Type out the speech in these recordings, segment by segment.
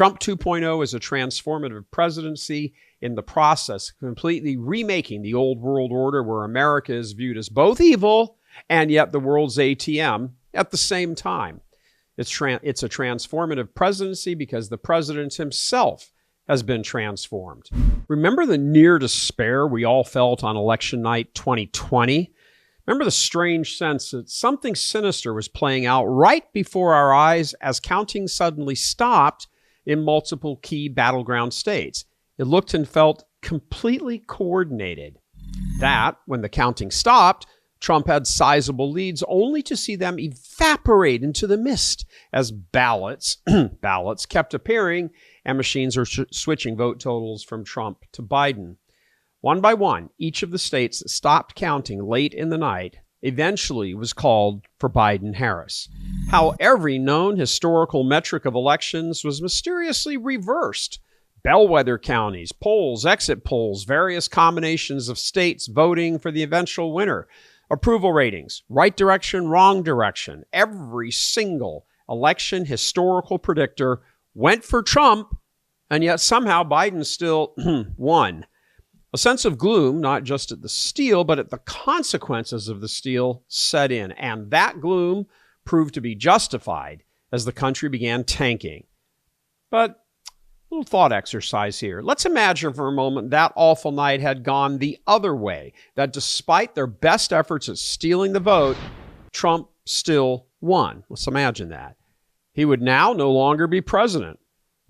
Trump 2.0 is a transformative presidency in the process, completely remaking the old world order where America is viewed as both evil and yet the world's ATM at the same time. It's a transformative presidency because the president himself has been transformed. Remember the near despair we all felt on election night 2020? Remember the strange sense that something sinister was playing out right before our eyes as counting suddenly stopped in multiple key battleground states. It looked and felt completely coordinated. That, when the counting stopped, Trump had sizable leads only to see them evaporate into the mist as ballots kept appearing and machines are switching vote totals from Trump to Biden. One by one, each of the states that stopped counting late in the night eventually was called for Biden-Harris. How every known historical metric of elections was mysteriously reversed. Bellwether counties, polls, exit polls, various combinations of states voting for the eventual winner, approval ratings, right direction, wrong direction. Every single election historical predictor went for Trump, and yet somehow Biden still won. A sense of gloom, not just at the steal, but at the consequences of the steal, set in. And that gloom proved to be justified as the country began tanking. But a little thought exercise here. Let's imagine for a moment that awful night had gone the other way, that despite their best efforts at stealing the vote, Trump still won. Let's imagine that. He would now no longer be president.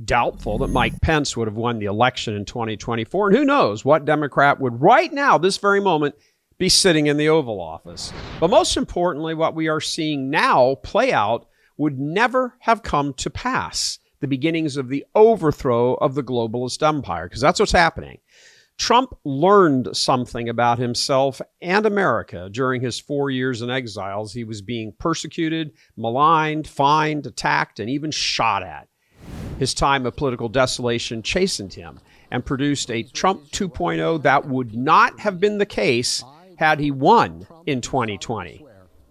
Doubtful that Mike Pence would have won the election in 2024. And who knows what Democrat would right now, this very moment, be sitting in the Oval Office. But most importantly, what we are seeing now play out would never have come to pass. The beginnings of the overthrow of the globalist empire, because that's what's happening. Trump learned something about himself and America during his 4 years in exile as he was being persecuted, maligned, fined, attacked, and even shot at. His time of political desolation chastened him and produced a Trump 2.0 that would not have been the case had he won in 2020.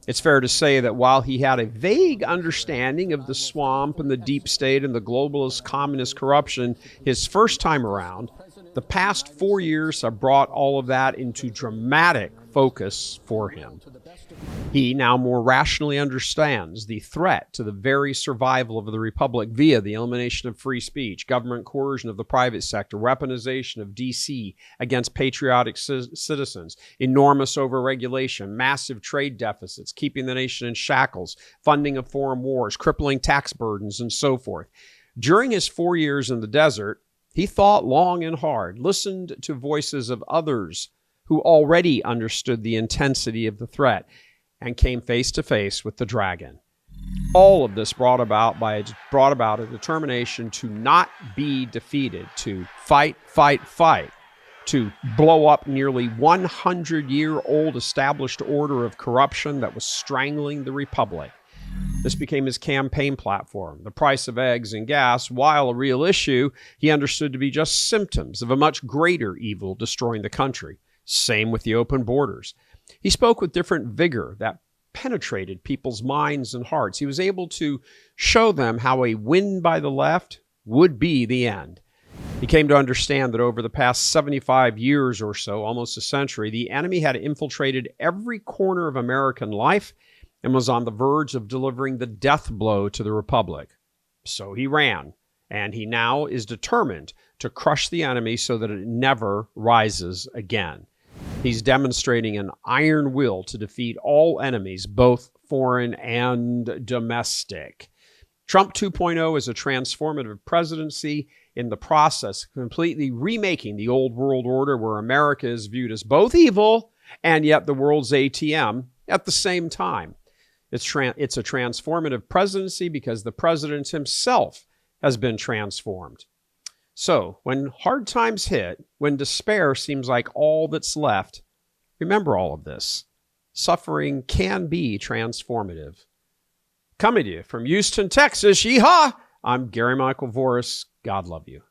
It's fair to say that while he had a vague understanding of the swamp and the deep state and the globalist communist corruption his first time around, the past 4 years have brought all of that into dramatic focus for him. He now more rationally understands the threat to the very survival of the republic via the elimination of free speech, government coercion of the private sector, weaponization of DC against patriotic citizens, enormous overregulation, massive trade deficits, keeping the nation in shackles, funding of foreign wars, crippling tax burdens, and so forth. During his 4 years in the desert, he thought long and hard, listened to voices of others who already understood the intensity of the threat, and came face to face with the dragon. All of this brought about a determination to not be defeated, to fight, to blow up nearly 100-year-old established order of corruption that was strangling the republic. This became his campaign platform. The price of eggs and gas, while a real issue, he understood to be just symptoms of a much greater evil destroying the country. Same with the open borders. He spoke with different vigor that penetrated people's minds and hearts. He was able to show them how a win by the left would be the end. He came to understand that over the past 75 years or so, almost a century, the enemy had infiltrated every corner of American life and was on the verge of delivering the death blow to the republic. So he ran, and he now is determined to crush the enemy so that it never rises again. He's demonstrating an iron will to defeat all enemies, both foreign and domestic. Trump 2.0 is a transformative presidency in the process, completely remaking the old world order where America is viewed as both evil and yet the world's ATM at the same time. It's a transformative presidency because the president himself has been transformed. So, when hard times hit, when despair seems like all that's left, remember all of this. Suffering can be transformative. Coming to you from Houston, Texas, yeehaw! I'm Gary Michael Voris. God love you.